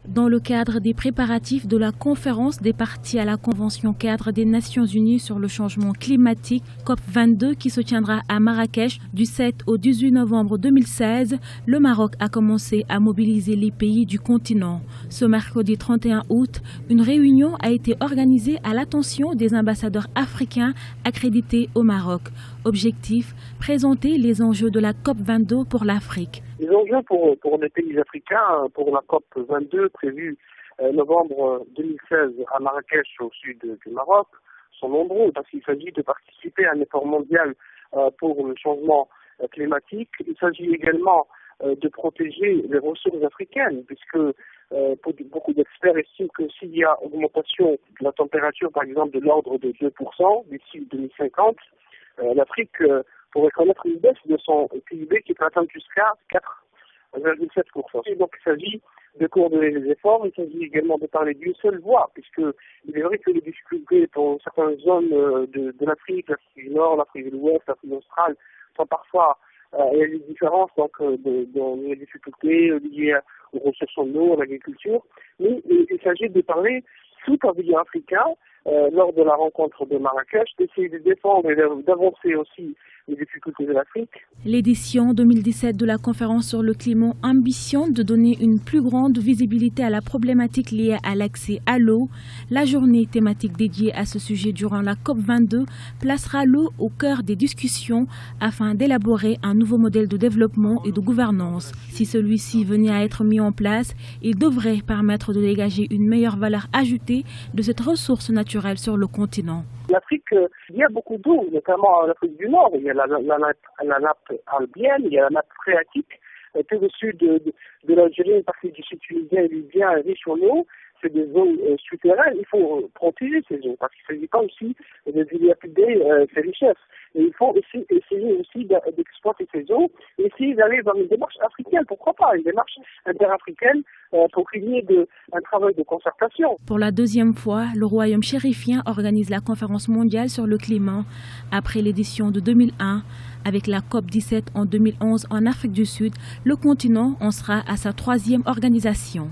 Dans le cadre des préparatifs de la conférence des parties à la Convention cadre des Nations Unies sur le changement climatique COP22 qui se tiendra à Marrakech du 7 au 18 novembre 2016, le Maroc a commencé à mobiliser les pays du continent. Ce mercredi 31 août, une réunion a été organisée à l'attention des ambassadeurs africains accrédités au Maroc. Objectif, présenter les enjeux de la COP22 pour l'Afrique. Les enjeux pour les pays africains, pour la COP22 prévue novembre 2016 à Marrakech au sud du Maroc, sont nombreux parce qu'il s'agit de participer à un effort mondial pour le changement climatique. Il s'agit également de protéger les ressources africaines puisque beaucoup d'experts estiment que s'il y a augmentation de la température, par exemple, de l'ordre de 2% d'ici 2050, l'Afrique pourrait connaître une baisse de son PIB qui peut atteindre jusqu'à 4,7%. Et donc il s'agit de coordonner les efforts, il s'agit également de parler d'une seule voix, puisque il est vrai que les difficultés pour certaines zones de l'Afrique, l'Afrique du Nord, l'Afrique de l'Ouest, l'Afrique australe, sont parfois, il y a des différences donc, dans les difficultés liées aux ressources en eau, à l'agriculture, mais il s'agit de parler tout pavillon africain lors de la rencontre de Marrakech, d'essayer de défendre et d'avancer aussi les difficultés de l'Afrique. L'édition 2017 de la conférence sur le climat ambitionne de donner une plus grande visibilité à la problématique liée à l'accès à l'eau. La journée thématique dédiée à ce sujet durant la COP22 placera l'eau au cœur des discussions afin d'élaborer un nouveau modèle de développement et de gouvernance. Si celui-ci venait à être mis en place, il devrait permettre de dégager une meilleure valeur ajoutée de cette ressource naturelle sur le continent. L'Afrique, il y a beaucoup d'eau, notamment en Afrique du Nord. Il y a la nappe albienne, il y a la nappe phréatique. Tout le sud de l'Algérie, une partie du sud tunisien et libyen est riche en eau. C'est des eaux souterraines. Il faut protéger ces eaux parce qu'il ne s'agit pas aussi de dilapider ces richesses. Et il faut essayer aussi d'exploiter ces eaux et essayer d'aller dans une démarche africaine. Pourquoi pas une démarche interafricaine pour qu'il y ait un travail de concertation. Pour la deuxième fois, le royaume chérifien organise la conférence mondiale sur le climat après l'édition de 2001. Avec la COP17 en 2011 en Afrique du Sud, le continent en sera à sa 3e organisation.